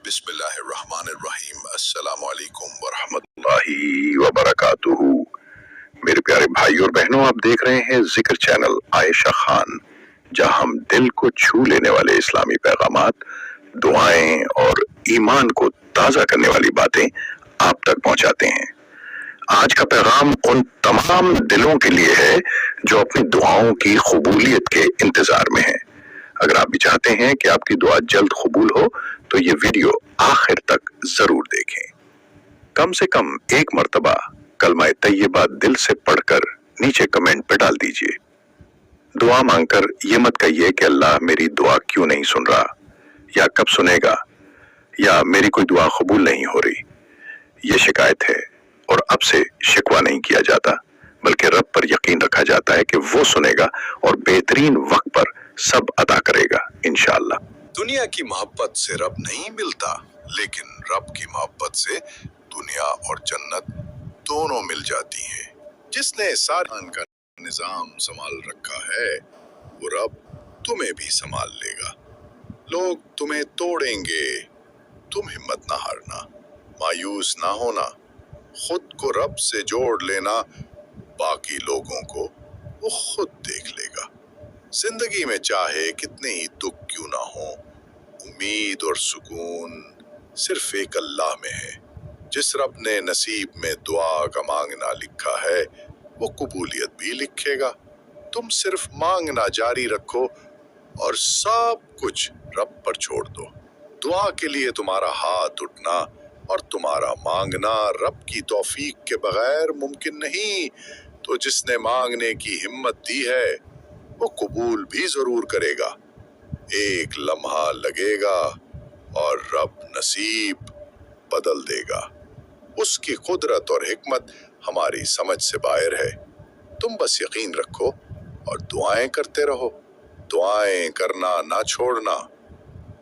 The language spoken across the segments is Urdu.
بسم اللہ الرحمن الرحیم۔ السلام علیکم ورحمۃ اللہ وبرکاتہ۔ میرے پیارے بھائی اور بہنوں، آپ دیکھ رہے ہیں ذکر چینل عائشہ خان، جہاں ہم دل کو چھو لینے والے اسلامی پیغامات، دعائیں اور ایمان کو تازہ کرنے والی باتیں آپ تک پہنچاتے ہیں۔ آج کا پیغام ان تمام دلوں کے لیے ہے جو اپنی دعاؤں کی قبولیت کے انتظار میں ہیں۔ اگر آپ بھی چاہتے ہیں کہ آپ کی دعا جلد قبول ہو تو یہ ویڈیو آخر تک ضرور دیکھیں۔ کم سے کم ایک مرتبہ کلمہ طیبہ دل سے پڑھ کر نیچے کمنٹ پہ ڈال دیجئے۔ دعا مانگ کر یہ مت کہیے کہ اللہ میری دعا کیوں نہیں سن رہا، یا کب سنے گا، یا میری کوئی دعا قبول نہیں ہو رہی۔ یہ شکایت ہے، اور اب سے شکوہ نہیں کیا جاتا، بلکہ رب پر یقین رکھا جاتا ہے کہ وہ سنے گا اور بہترین وقت پر سب عطا کرے گا انشاءاللہ۔ دنیا کی محبت سے رب نہیں ملتا، لیکن رب کی محبت سے دنیا اور جنت دونوں مل جاتی ہیں۔ جس نے سارے کا نظام سنبھال رکھا ہے، وہ رب تمہیں بھی سنبھال لے گا۔ لوگ تمہیں توڑیں گے، تم ہمت نہ ہارنا، مایوس نہ ہونا، خود کو رب سے جوڑ لینا، باقی لوگوں کو وہ خود دیکھ لے گا۔ زندگی میں چاہے کتنے ہی دکھ کیوں نہ ہوں، امید اور سکون صرف ایک اللہ میں ہے۔ جس رب نے نصیب میں دعا کا مانگنا لکھا ہے، وہ قبولیت بھی لکھے گا۔ تم صرف مانگنا جاری رکھو اور سب کچھ رب پر چھوڑ دو۔ دعا کے لیے تمہارا ہاتھ اٹھنا اور تمہارا مانگنا رب کی توفیق کے بغیر ممکن نہیں۔ تو جس نے مانگنے کی ہمت دی ہے، وہ قبول بھی ضرور کرے گا۔ ایک لمحہ لگے گا اور رب نصیب بدل دے گا۔ اس کی قدرت اور حکمت ہماری سمجھ سے باہر ہے۔ تم بس یقین رکھو اور دعائیں کرتے رہو۔ دعائیں کرنا نہ چھوڑنا۔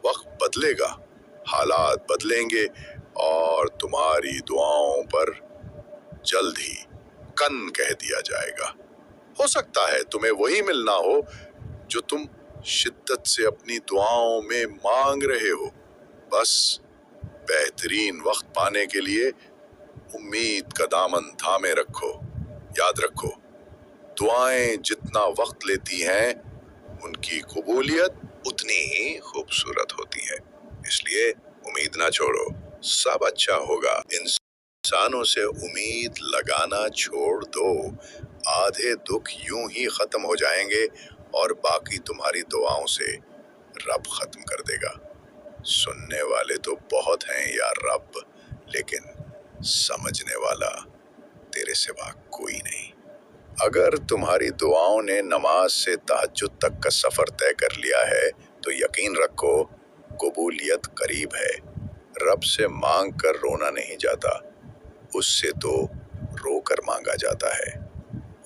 وقت بدلے گا، حالات بدلیں گے، اور تمہاری دعاؤں پر جلد ہی کن کہہ دیا جائے گا۔ ہو سکتا ہے تمہیں وہی ملنا ہو جو تم شدت سے اپنی دعاؤں میں مانگ رہے ہو۔ بس بہترین وقت پانے کے لیے امید کا دامن تھامے رکھو۔ یاد رکھو، دعائیں جتنا وقت لیتی ہیں، ان کی قبولیت اتنی ہی خوبصورت ہوتی ہے۔ اس لیے امید نہ چھوڑو، سب اچھا ہوگا۔ انسانوں سے امید لگانا چھوڑ دو۔ آدھے دکھ یوں ہی ختم ہو جائیں گے اور باقی تمہاری دعاؤں سے رب ختم کر دے گا۔ سننے والے تو بہت ہیں یا رب، لیکن سمجھنے والا تیرے سوا کوئی نہیں۔ اگر تمہاری دعاؤں نے نماز سے تہجد تک کا سفر طے کر لیا ہے، تو یقین رکھو قبولیت قریب ہے۔ رب سے مانگ کر رونا نہیں جاتا، اس سے تو رو کر مانگا جاتا ہے۔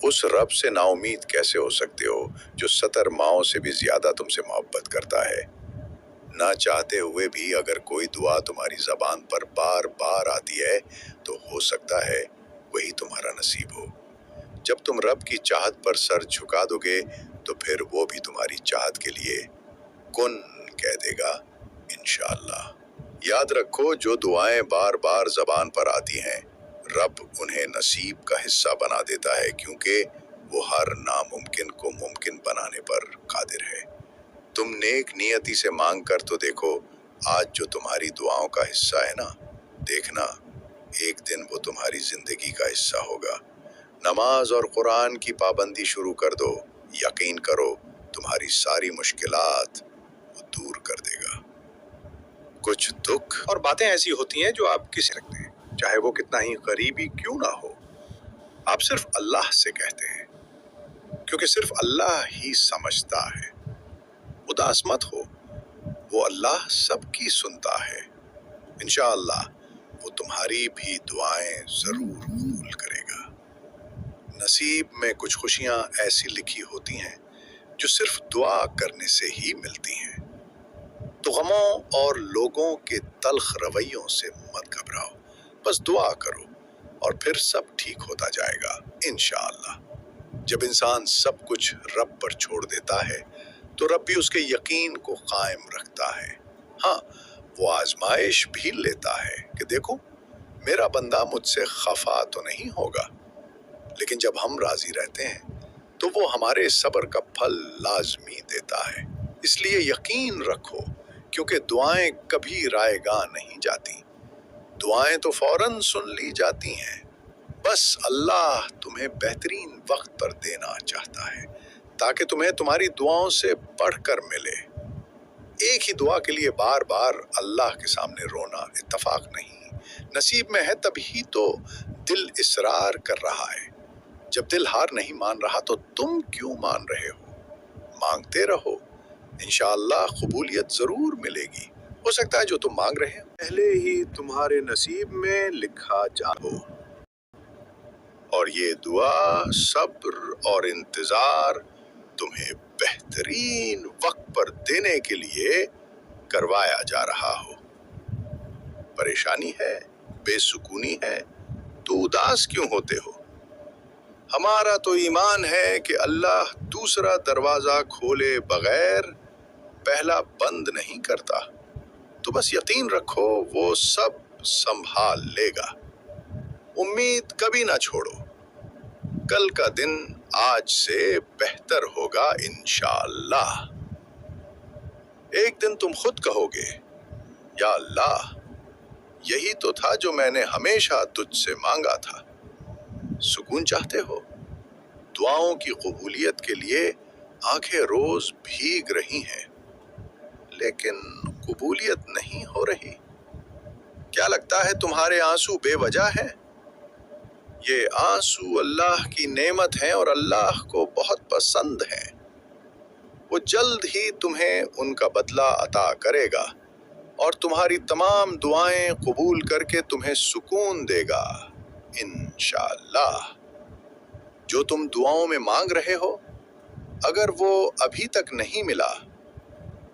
اس رب سے نا امید کیسے ہو سکتے ہو جو 70 ماؤں سے بھی زیادہ تم سے محبت کرتا ہے؟ نہ چاہتے ہوئے بھی اگر کوئی دعا تمہاری زبان پر بار بار آتی ہے، تو ہو سکتا ہے وہی تمہارا نصیب ہو۔ جب تم رب کی چاہت پر سر جھکا دو گے، تو پھر وہ بھی تمہاری چاہت کے لیے کن کہہ دے گا انشاءاللہ۔ یاد رکھو، جو دعائیں بار بار زبان پر آتی ہیں، رب انہیں نصیب کا حصہ بنا دیتا ہے، کیونکہ وہ ہر ناممکن کو ممکن بنانے پر قادر ہے۔ تم نیک نیتی سے مانگ کر تو دیکھو، آج جو تمہاری دعاؤں کا حصہ ہے نا، دیکھنا ایک دن وہ تمہاری زندگی کا حصہ ہوگا۔ نماز اور قرآن کی پابندی شروع کر دو، یقین کرو تمہاری ساری مشکلات وہ دور کر دے گا۔ کچھ دکھ اور باتیں ایسی ہوتی ہیں جو آپ کسی رکھتے ہیں، چاہے وہ کتنا ہی قریبی کیوں نہ ہو۔ آپ صرف اللہ سے کہتے ہیں، کیونکہ صرف اللہ ہی سمجھتا ہے۔ اداس مت ہو، وہ اللہ سب کی سنتا ہے۔ انشاءاللہ وہ تمہاری بھی دعائیں ضرور قبول کرے گا۔ نصیب میں کچھ خوشیاں ایسی لکھی ہوتی ہیں جو صرف دعا کرنے سے ہی ملتی ہیں۔ تو غموں اور لوگوں کے تلخ رویوں سے مت گھبراؤ، بس دعا کرو اور پھر سب ٹھیک ہوتا جائے گا انشاءاللہ۔ جب انسان سب کچھ رب پر چھوڑ دیتا ہے، تو رب بھی اس کے یقین کو قائم رکھتا ہے۔ ہاں، وہ آزمائش بھی لیتا ہے کہ دیکھو میرا بندہ مجھ سے خفا تو نہیں ہوگا، لیکن جب ہم راضی رہتے ہیں تو وہ ہمارے صبر کا پھل لازمی دیتا ہے۔ اس لیے یقین رکھو، کیونکہ دعائیں کبھی رائے گاہ نہیں جاتی، دعائیں تو فوراً سن لی جاتی ہیں۔ بس اللہ تمہیں بہترین وقت پر دینا چاہتا ہے تاکہ تمہیں تمہاری دعاؤں سے بڑھ کر ملے۔ ایک ہی دعا کے لیے بار بار اللہ کے سامنے رونا اتفاق نہیں، نصیب میں ہے تبھی تو دل اصرار کر رہا ہے۔ جب دل ہار نہیں مان رہا تو تم کیوں مان رہے ہو؟ مانگتے رہو، انشاءاللہ قبولیت ضرور ملے گی۔ ہو سکتا ہے جو تم مانگ رہے ہیں پہلے ہی تمہارے نصیب میں لکھا جا ہو۔ اور یہ دعا صبر اور انتظار تمہیں بہترین وقت پر دینے کے لیے کروایا جا رہا ہو۔ پریشانی ہے، بے سکونی ہے تو اداس کیوں ہوتے ہو؟ ہمارا تو ایمان ہے کہ اللہ دوسرا دروازہ کھولے بغیر پہلا بند نہیں کرتا، تو بس یقین رکھو وہ سب سنبھال لے گا۔ امید کبھی نہ چھوڑو، کل کا دن آج سے بہتر ہوگا انشاءاللہ۔ ایک دن تم خود کہو گے یا اللہ یہی تو تھا جو میں نے ہمیشہ تجھ سے مانگا تھا۔ سکون چاہتے ہو؟ دعاؤں کی قبولیت کے لیے آنکھیں روز بھیگ رہی ہیں لیکن قبولیت نہیں ہو رہی۔ کیا لگتا ہے تمہارے آنسو بے وجہ ہیں؟ یہ آنسو اللہ کی نعمت ہیں اور اللہ کو بہت پسند ہیں۔ وہ جلد ہی تمہیں ان کا بدلہ عطا کرے گا اور تمہاری تمام دعائیں قبول کر کے تمہیں سکون دے گا انشاءاللہ۔ جو تم دعاؤں میں مانگ رہے ہو اگر وہ ابھی تک نہیں ملا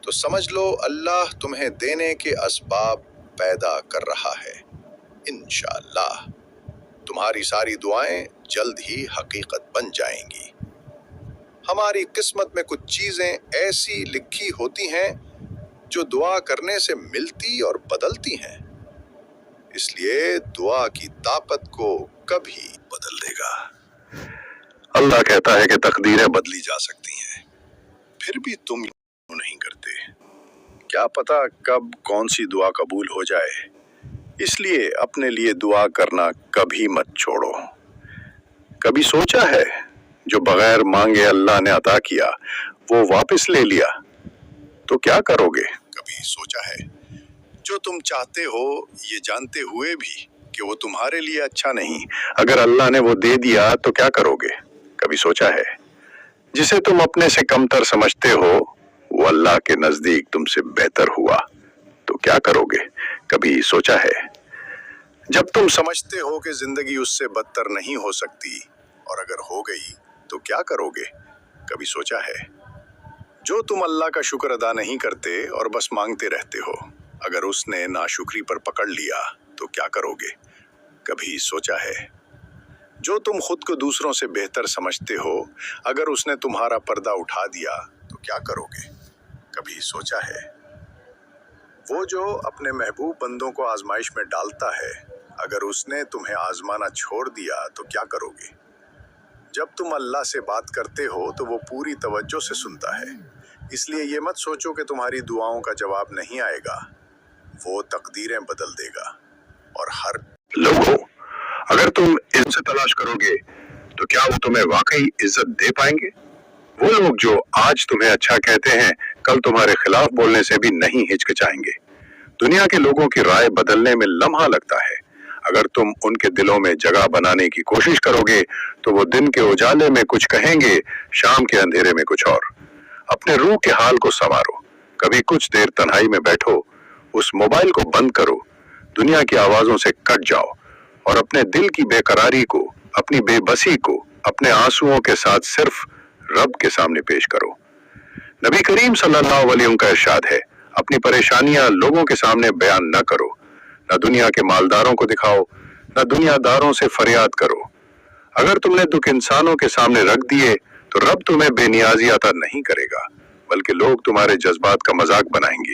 تو سمجھ لو اللہ تمہیں دینے کے اسباب پیدا کر رہا ہے انشاءاللہ۔ تمہاری ساری دعائیں جلد ہی حقیقت بن جائیں گی۔ ہماری قسمت میں کچھ چیزیں ایسی لکھی ہوتی ہیں جو دعا کرنے سے ملتی اور بدلتی ہیں، اس لیے دعا کی طاقت کو کبھی بدل دے گا۔ اللہ کہتا ہے کہ تقدیریں بدلی جا سکتی ہیں، پھر بھی تم کیوں نہیں کرتے؟ کیا پتا کب کون سی دعا قبول ہو جائے، اس لیے اپنے لیے دعا کرنا کبھی مت چھوڑو۔ کبھی سوچا ہے جو بغیر مانگے اللہ نے عطا کیا وہ واپس لے لیا تو کیا کرو گے؟ کبھی سوچا ہے جو تم چاہتے ہو یہ جانتے ہوئے بھی کہ وہ تمہارے لیے اچھا نہیں، اگر اللہ نے وہ دے دیا تو کیا کرو گے؟ کبھی سوچا ہے جسے تم اپنے سے کمتر سمجھتے ہو وہ اللہ کے نزدیک تم سے بہتر ہوا تو کیا کرو گے؟ کبھی سوچا ہے جب تم سمجھتے ہو کہ زندگی اس سے بدتر نہیں ہو سکتی اور اگر ہو گئی تو کیا کرو گے؟ کبھی سوچا ہے جو تم اللہ کا شکر ادا نہیں کرتے اور بس مانگتے رہتے ہو، اگر اس نے ناشکری پر پکڑ لیا تو کیا کرو گے؟ کبھی سوچا ہے جو تم خود کو دوسروں سے بہتر سمجھتے ہو اگر اس نے تمہارا پردہ اٹھا دیا تو کیا کرو گے؟ کبھی سوچا ہے وہ جو اپنے محبوب بندوں کو آزمائش میں ڈالتا ہے اگر اس نے تمہیں آزمانا چھوڑ دیا تو کیا کرو گے؟ جب تم اللہ سے بات کرتے ہو تو وہ پوری توجہ سے سنتا ہے، اس لیے یہ مت سوچو کہ تمہاری دعاؤں کا جواب نہیں آئے گا، وہ تقدیریں بدل دے گا۔ اور ہر لوگوں اگر تم ان سے تلاش کرو گے تو کیا وہ تمہیں واقعی عزت دے پائیں گے؟ وہ لوگ جو آج تمہیں اچھا کہتے ہیں کل تمہارے خلاف بولنے سے بھی نہیں ہچکچائیں گے۔ دنیا کے لوگوں کی رائے بدلنے میں لمحہ لگتا ہے، اگر تم ان کے دلوں میں جگہ بنانے کی کوشش کرو گے تو وہ دن کے اجالے میں کچھ کہیں گے، شام کے اندھیرے میں کچھ اور۔ اپنے روح کے حال کو سنوارو، کبھی کچھ دیر تنہائی میں بیٹھو، اس موبائل کو بند کرو، دنیا کی آوازوں سے کٹ جاؤ اور اپنے دل کی بے قراری کو، اپنی بے بسی کو اپنے آنسوؤں کے ساتھ صرف رب کے سامنے پیش کرو۔ نبی کریم صلی اللہ علیہ وسلم کا ارشاد ہے، اپنی پریشانیاں لوگوں کے سامنے بیان نہ کرو، نہ دنیا کے مالداروں کو دکھاؤ، نہ دنیا داروں سے فریاد کرو۔ اگر تم نے دکھ انسانوں کے سامنے رکھ دیے تو رب تمہیں بے نیازی عطا نہیں کرے گا، بلکہ لوگ تمہارے جذبات کا مذاق بنائیں گے